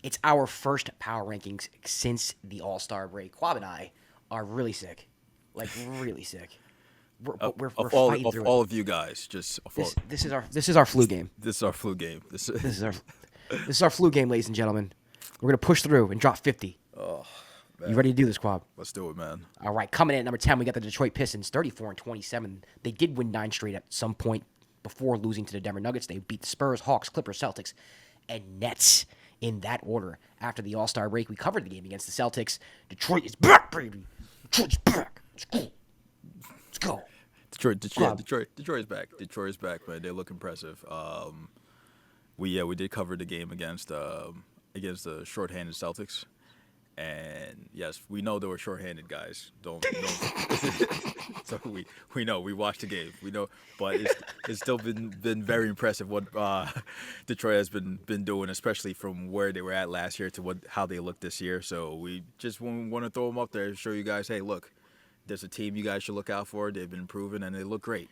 It's our first power rankings since the All-Star break. Kwab and I are really sick, like really sick. But we're fighting Of through it. all of you guys, just of all, This is our flu game. this is our flu game. This This is our this is our flu game, ladies and gentlemen. We're gonna push through and drop 50. oh You man, ready to do this, Kwab? let's do it, man. All right, coming in at number 10, we got the Detroit Pistons, 34-27. They did win 9 straight at some point before losing to the Denver Nuggets. They beat the Spurs, Hawks, Clippers, Celtics, and Nets in that order. After the All-Star break, we covered the game against the Celtics. Detroit is back, baby. Detroit's back. Let's go. Let's go. Kwab. Detroit is back. Detroit is back, man. They look impressive. We did cover the game against the shorthanded Celtics. And yes, we know they were shorthanded guys. Don't so we know we watched the game. We know, but it's still been very impressive what Detroit has been doing, especially from where they were at last year to how they look this year. So we just want to throw them up there and show you guys, hey, look, there's a team you guys should look out for. They've been improving and they look great.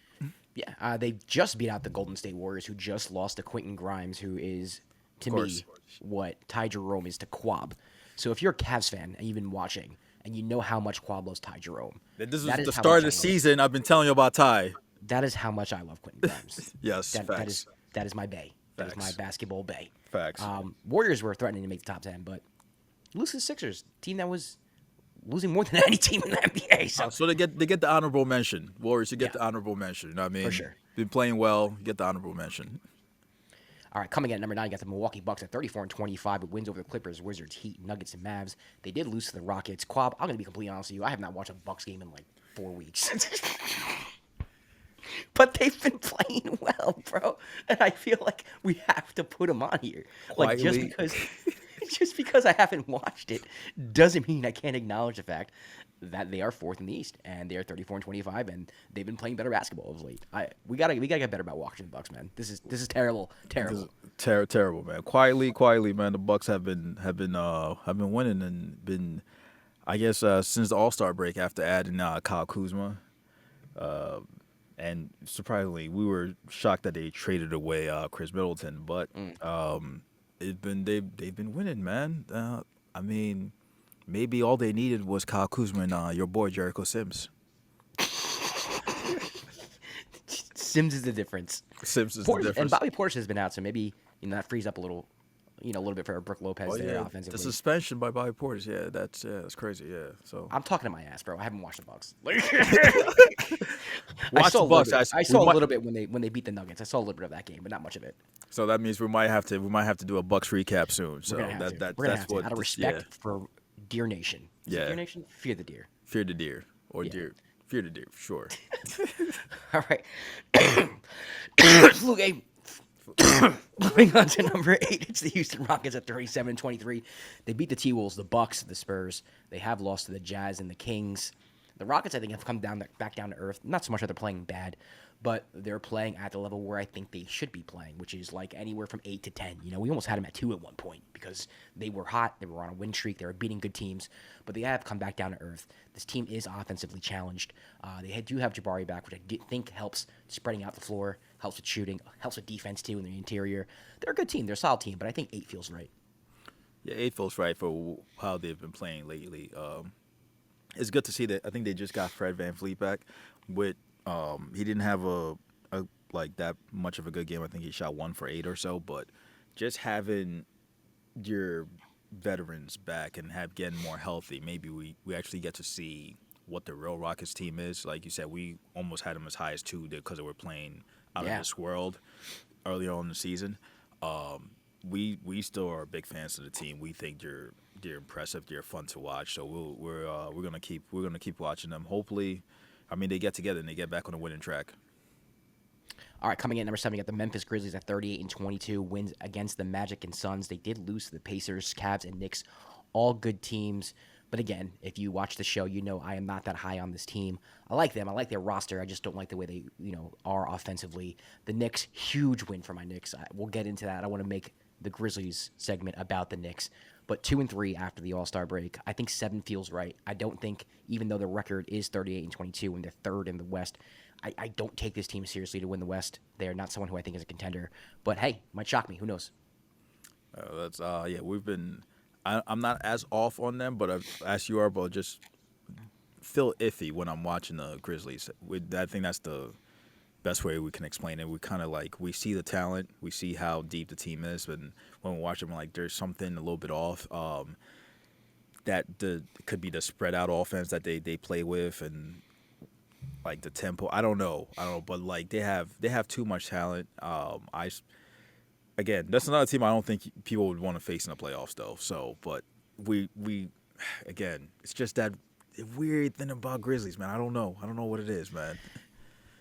Yeah, they just beat out the Golden State Warriors, who just lost to Quentin Grimes, who is, to Of course. me, what Ty Jerome is to Kwab. So if you're a Cavs fan and you've been watching, and you know how much Kwab loves Ty Jerome, This that is is the how start much of I the love- season. I've been telling you about Ty. That is how much I love Quentin Grimes. Yes, that facts. is my bay. That is my Facts. basketball bay. Facts. Warriors were threatening to make the top 10, but lose to the Sixers, team that was losing more than any team in the NBA. So they get the honorable mention. Warriors, you get Yeah. the honorable mention. You know what I mean? For sure. Been playing well, you get the honorable mention. All right, coming in at number 9, you got the Milwaukee Bucks at 34-25 with wins over the Clippers, Wizards, Heat, Nuggets, and Mavs. They did lose to the Rockets. Kwab, I'm going to be completely honest with you. I have not watched a Bucks game in like 4 weeks. But they've been playing well, bro. And I feel like we have to put them on here. Like Quietly. just because I haven't watched it doesn't mean I can't acknowledge the fact that they are 4th in the East and they are 34-25 and they've been playing better basketball of late. We gotta get better about watching the Bucks, man. This is terrible. Terrible, man. Quietly, man. The Bucks have been winning and been, I guess, since the All-Star break after adding Kyle Kuzma. And surprisingly, we were shocked that they traded away Chris Middleton, but they've been winning, man. I mean, maybe all they needed was Kyle Kuzma and your boy Jericho Sims. Sims is the difference. Sims is Portis, the and difference. Bobby Portis has been out, so maybe that frees up a little bit for Brook Lopez Oh, there yeah, offensively. the suspension by Bobby Portis, that's crazy, yeah. So I'm talking to my ass, bro. I haven't watched the Bucks. Watch the Bucks. I saw a little bit when they beat the Nuggets. I saw a little bit of that game, but not much of it. So that means we might have to do a Bucks recap soon. So We're gonna have to. that's Out of respect for Deer Nation. Is it Yeah. Deer Nation? Fear the deer. fear the deer or Yeah. deer. Fear the deer for sure. All right. Flu game. Moving on to number 8, it's the Houston Rockets at 37-23. They beat the T-Wolves, the Bucks, the Spurs. They have lost to the Jazz and the Kings. The Rockets, I think, have come back down to earth. Not so much that they're playing bad, but they're playing at the level where I think they should be playing, which is like anywhere from 8 to 10. We almost had them at 2 at one point because they were hot. They were on a win streak. They were beating good teams, but they have come back down to earth. This team is offensively challenged. They do have Jabari back, which I think helps spreading out the floor, helps with shooting, helps with defense too in the interior. They're a good team. They're a solid team, but I think 8 feels right. Yeah, 8 feels right for how they've been playing lately. It's good to see that. I think they just got Fred VanVleet back. He didn't have a like that much of a good game. I think he shot 1 for 8 or so. But just having your veterans back and getting more healthy, maybe we actually get to see what the real Rockets team is. Like you said, we almost had them as high as 2 because they were playing out of this world earlier on in the season. We still are big fans of the team. We think they're impressive. They're fun to watch. So we're gonna keep watching them. Hopefully, they get together and they get back on the winning track. All right, coming in at number 7, you got the Memphis Grizzlies at 38-22, wins against the Magic and Suns. They did lose to the Pacers, Cavs, and Knicks, all good teams. But again, if you watch the show, you know I am not that high on this team. I like them. I like their roster. I just don't like the way they, are offensively. The Knicks, huge win for my Knicks. We'll get into that. I want to make the Grizzlies segment about the Knicks. But 2-3 after the All-Star break. I think 7 feels right. I don't think, even though the record is 38-22 and they're 3rd in the West, I don't take this team seriously to win the West. They're not someone who I think is a contender. But hey, might shock me. Who knows? That's yeah. We've been. I'm not as off on them, but as you are, but just feel iffy when I'm watching the Grizzlies. I think that's the best way we can explain it. We kind of like we see the talent, we see how deep the team is, but when we watch them, like there's something a little bit off. That it could be the spread out offense that they play with, and like the tempo. I don't know, but like they have too much talent. Again, that's another team I don't think people would want to face in the playoffs though. So, but we again, it's just that weird thing about Grizzlies, man. I don't know what it is, man.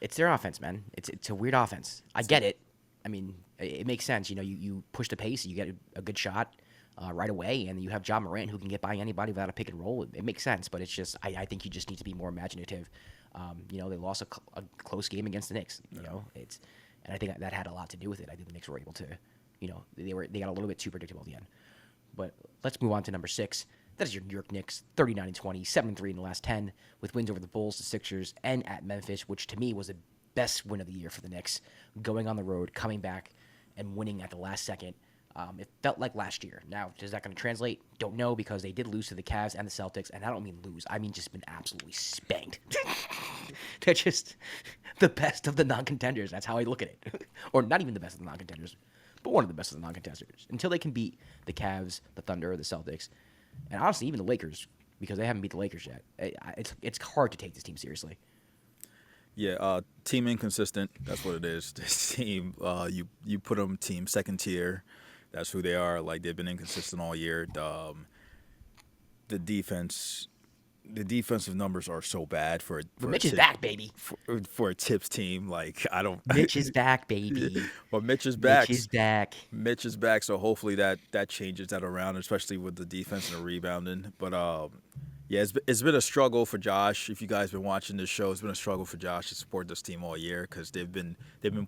It's their offense, man. It's a weird offense. I get it. I mean, it makes sense. You push the pace, you get a good shot right away, and you have John Morant who can get by anybody without a pick and roll. It makes sense, but it's just I think you just need to be more imaginative. They lost a close game against the Knicks. And I think that had a lot to do with it. I think the Knicks were able to, they got a little bit too predictable at the end. But let's move on to number 6. That is your New York Knicks, 39-20, 7-3 in the last 10, with wins over the Bulls, the Sixers, and at Memphis, which to me was the best win of the year for the Knicks, going on the road, coming back, and winning at the last second. It felt like last year. Now, is that going to translate? Don't know, because they did lose to the Cavs and the Celtics, and I don't mean lose. I mean just been absolutely spanked. They're just the best of the non-contenders. That's how I look at it. Or not even the best of the non-contenders, but one of the best of the non-contenders. Until they can beat the Cavs, the Thunder, the Celtics, and honestly, even the Lakers, because they haven't beat the Lakers yet. It's hard to take this team seriously. Yeah, team inconsistent. That's what it is. This team, you put them team second tier. That's who they are. Like they've been inconsistent all year. The defense, the defensive numbers are so bad But Mitch is back, baby. For a tips team. Like I don't. Mitch is back, baby. But Mitch is back. Mitch is back. Mitch is back. So hopefully that changes that around, especially with the defense and the rebounding. But yeah, it's been a struggle for Josh. If you guys been watching this show, it's been a struggle for Josh to support this team all year because they've been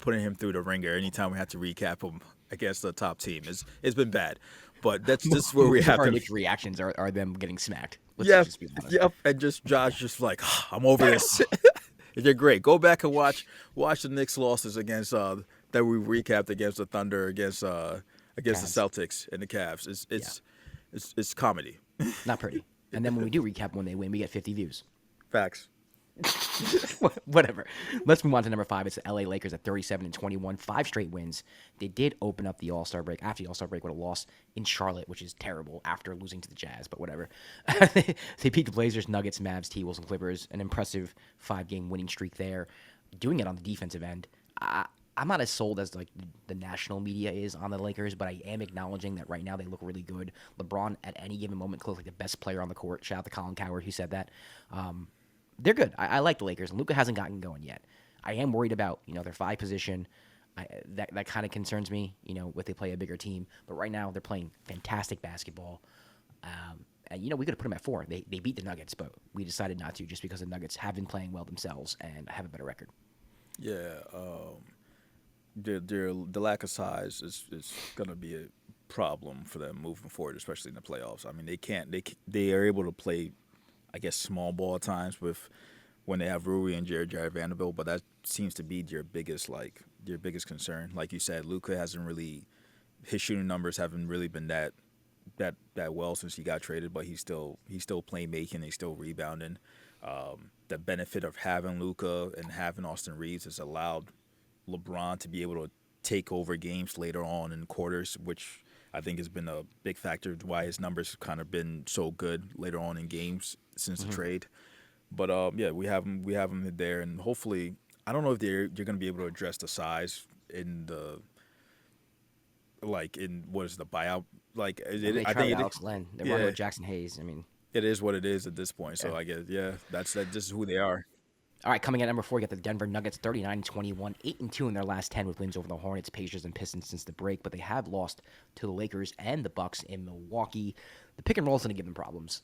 putting him through the ringer. Anytime we have to recap him against the top team, it's been bad. But this is where we have Our to. Knicks reactions are them getting smacked. Let's Yeah, just be honest. yep, and just Josh, just like I'm over this. They're great. Go back and watch the Knicks losses against that we recapped against the Thunder, against the Celtics and the Cavs. It's comedy. Not pretty. And then when we do recap when they win, we get 50 views. Facts. Whatever. Let's move on to number 5. It's the LA Lakers at 37-21, 5 straight wins. They did open up the All-Star break after the All-Star break with a loss in Charlotte, which is terrible after losing to the Jazz, but whatever. They beat the Blazers, Nuggets, Mavs, T-Wolves, and Clippers. An impressive 5-game winning streak there. Doing it on the defensive end. I'm not as sold as like the national media is on the Lakers, but I am acknowledging that right now they look really good. LeBron at any given moment looks like the best player on the court. Shout out to Colin Cowherd who said that. They're good. I like the Lakers. Luka hasn't gotten going yet. I am worried about their 5 position. That kind of concerns me. If they play a bigger team, but right now they're playing fantastic basketball. And we could have put them at 4. They beat the Nuggets, but we decided not to just because the Nuggets have been playing well themselves and have a better record. Yeah. The lack of size is going to be a problem for them moving forward, especially in the playoffs. I mean, they are able to play, I guess, small ball at times when they have Rui and Jared Vanderbilt, but that seems to be their biggest concern. Like you said, Luka his shooting numbers haven't really been that well since he got traded, but he's still playmaking, he's still rebounding. The benefit of having Luka and having Austin Reeves has allowed LeBron to be able to take over games later on in quarters, which I think has been a big factor why his numbers have kind of been so good later on in games since the trade. But yeah, we have him there, and hopefully, I don't know if you're going to be able to address the size in the what is the buyout like? I think Alex Len. They're running with Jackson Hayes. I mean, it is what it is at this point. So I guess that's that. This is who they are. All right, coming at number 4, you got the Denver Nuggets, 39-21, 8-2 in their last 10 with wins over the Hornets, Pacers, and Pistons since the break, but they have lost to the Lakers and the Bucks in Milwaukee. The pick and roll is going to give them problems,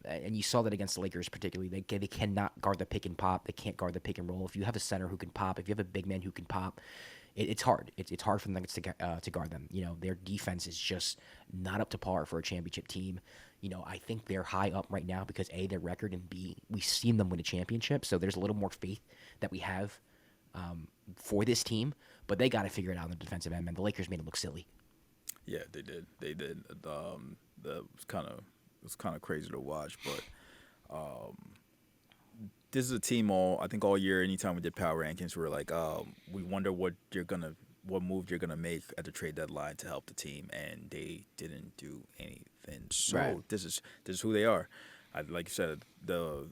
and you saw that against the Lakers particularly. They cannot guard the pick and pop. They can't guard the pick and roll. If you have a center who can pop, if you have a big man who can pop, it's hard. It's hard for the Nuggets to guard them. Their defense is just not up to par for a championship team. I think they're high up right now because A, their record, and B, we've seen them win a championship. So there's a little more faith that we have for this team. But they got to figure it out on the defensive end, man. The Lakers made it look silly. Yeah, they did. They did. That was kind of crazy to watch. But this is a team I think all year. Anytime we did power rankings, we were like, we wonder what move you're gonna make at the trade deadline to help the team, and they didn't do anything. So Right. this is who they are. Like you said, the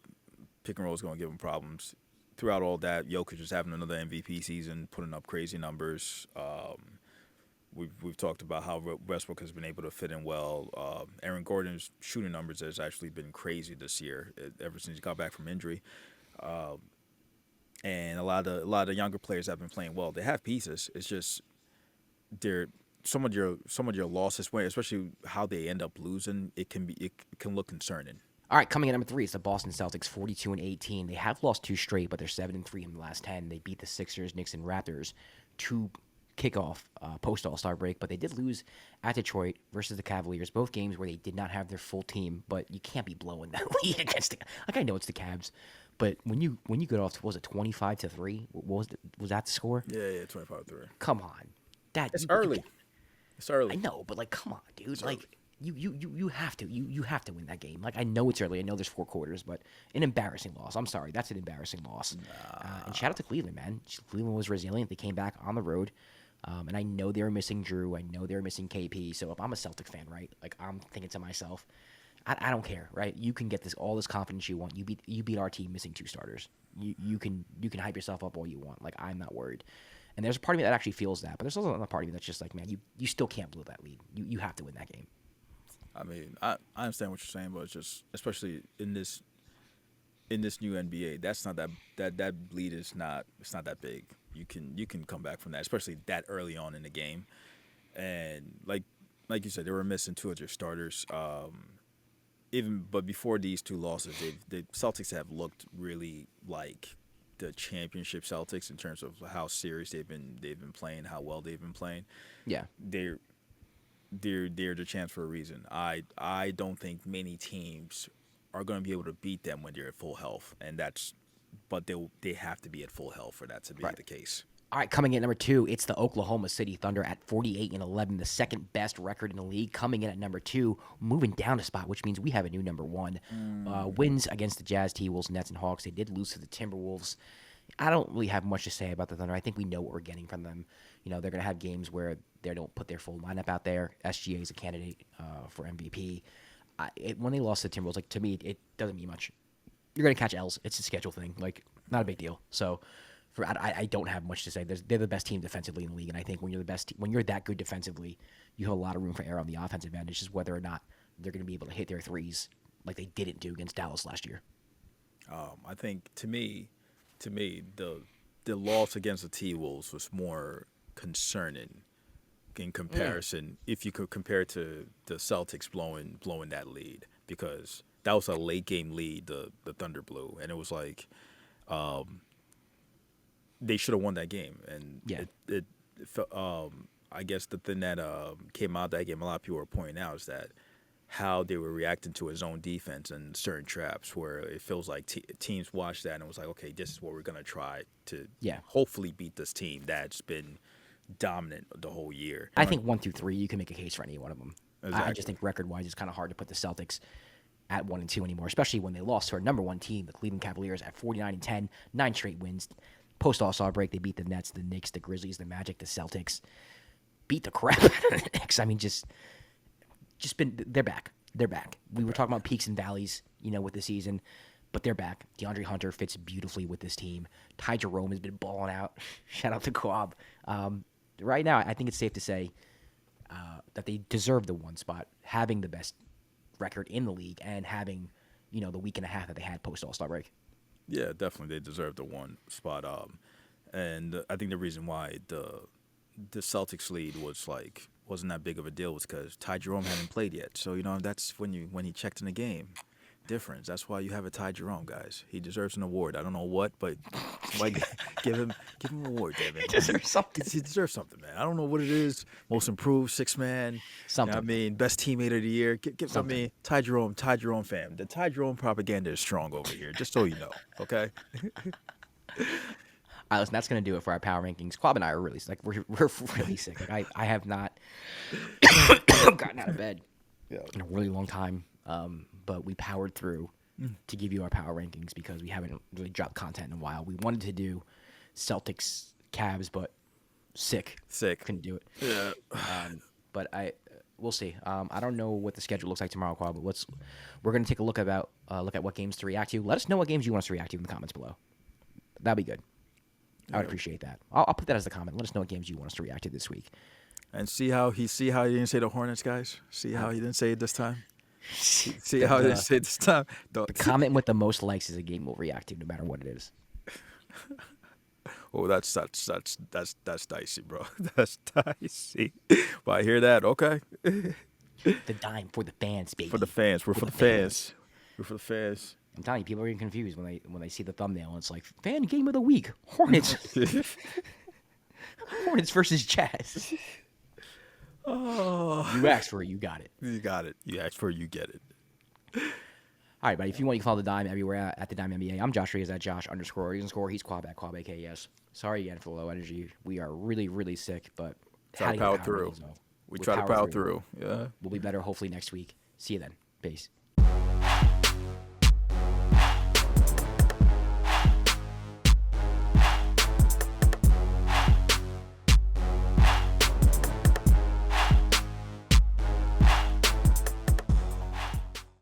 pick and roll is gonna give them problems. Throughout all that, Jokic is having another MVP season, putting up crazy numbers. We've talked about how Westbrook has been able to fit in well. Aaron Gordon's shooting numbers has actually been crazy this year, ever since he got back from injury. And a lot of younger players have been playing well. They have pieces. It's just they're some of your losses, especially how they end up losing. It can look concerning. All right, coming in number 3 is the Boston Celtics, 42-18. They have lost 2 straight, but they're 7-3 in the last 10. They beat the Sixers, Knicks, and Raptors to kick off post All-Star break, but they did lose at Detroit versus the Cavaliers, both games where they did not have their full team. But you can't be blowing that lead against I know it's the Cavs, but when you get off, was it 25-3? Was that the score? Yeah, 25-3. Come on, It's early. It's early. I know, but like, come on, dude. It's Like, early. you have to win that game. Like, I know it's early. I know there's 4 quarters, but an embarrassing loss. I'm sorry, that's an embarrassing loss. And shout out to Cleveland, man. Cleveland was resilient. They came back on the road, and I know they were missing Drew. I know they were missing KP. So if I'm a Celtic fan, right, like I'm thinking to myself, I don't care, right? You can get all this confidence you want. You beat our team missing 2 starters. You can hype yourself up all you want. Like, I'm not worried. And there's a part of me that actually feels that, but there's also another part of me that's just like, man, you still can't blow that lead. You have to win that game. I mean, I understand what you're saying, but it's just especially in this new NBA, that's not that bleed is not it's not that big. You can come back from that, especially that early on in the game, and like you said, they were missing 2 of their starters. But before these 2 losses, the Celtics have looked really like the championship Celtics in terms of how serious they've been playing, how well they've been playing. Yeah. They're the chance for a reason. I don't think many teams are going to be able to beat them when they're at full health, but they have to be at full health for that to be Right. the case. All right, coming in at number 2, it's the Oklahoma City Thunder at 48-11, the second best record in the league. Coming in at number 2, moving down a spot, which means we have a new number 1. Wins against the Jazz, T-Wolves, Nets, and Hawks. They did lose to the Timberwolves. I don't really have much to say about the Thunder. I think we know what we're getting from them. You know, they're going to have games where they don't put their full lineup out there. SGA is a candidate for MVP. When they lost to the Timberwolves, like, to me, it doesn't mean much. You're going to catch L's. It's a schedule thing. Like, not a big deal. So I don't have much to say. They're the best team defensively in the league, and I think when you're the best, when you're that good defensively, you have a lot of room for error on the offensive end. It's just whether or not they're going to be able to hit their threes like they didn't do against Dallas last year. I think to me, the loss against the T-Wolves was more concerning in comparison. If you could compare it to the Celtics blowing that lead, because that was a late game lead the Thunder blew, and it was like they should have won that game. And Yeah. it I guess the thing that came out of that game, a lot of people were pointing out, is that how they were reacting to his own defense and certain traps, where it feels like teams watched that and it was like, okay, this is what we're going to try to hopefully beat this team that's been dominant the whole year. I think 1 through 3, you can make a case for any one of them. Exactly. I just think record-wise, it's kind of hard to put the Celtics at 1 and 2 anymore, especially when they lost to our number 1 team, the Cleveland Cavaliers, at 49-10, 9 straight wins. Post All-Star break, they beat the Nets, the Knicks, the Grizzlies, the Magic, the Celtics. Beat the crap out of the Knicks. I mean, they're back. They're back. We were talking about peaks and valleys, with the season, but they're back. DeAndre Hunter fits beautifully with this team. Ty Jerome has been balling out. Shout out to Kwab. Right now, I think it's safe to say that they deserve the 1 spot, having the best record in the league and having, the week and a half that they had post All-Star break. Yeah, definitely, they deserve the 1 spot. And I think the reason why the Celtics lead wasn't that big of a deal was because Ty Jerome hadn't played yet. So that's when he checked in the game. Difference. That's why you have a Ty Jerome, guys. He deserves an award. I don't know what, but give him an award, David. He deserves something. He deserves something, man. I don't know what it is. Most improved, 6 man. Something. Best teammate of the year. Something. Ty Jerome fam. The Ty Jerome propaganda is strong over here. Just so you know, okay. All right, listen, that's gonna do it for our power rankings. Kwab and I are really like we're really sick. Like I have not gotten out of bed Yeah. in a really long time. But we powered through to give you our power rankings because we haven't really dropped content in a while. We wanted to do Celtics, Cavs, but sick. Couldn't do it. Yeah. But we'll see. I don't know what the schedule looks like tomorrow, Kwab, but we're gonna take a look at what games to react to. Let us know what games you want us to react to in the comments below. That'd be good. I would appreciate that. I'll put that as the comment. Let us know what games you want us to react to this week. And see how he didn't say the Hornets, guys. See how he didn't say it this time. See how he didn't say it this time. The comment with the most likes is a game we'll react to, no matter what it is. Oh, that's dicey, bro. That's dicey. But I hear that. Okay. The dime for the fans, baby. For the fans. We're for the fans. We're for the fans. I'm telling you, people are getting confused when they see the thumbnail. And it's like fan game of the week, Hornets. Hornets versus Jazz. Oh. You asked for it, you got it. You got it. You asked for it, you get it. All right, buddy. If you want, you can follow the Dime everywhere at the Dime NBA. I'm Josh Reyes at Josh__. He's Kwab at Kwab AKS. Sorry again for the low energy. We are really, really sick, but Try to power through. We try to power through. Yeah. We'll be better hopefully next week. See you then. Peace.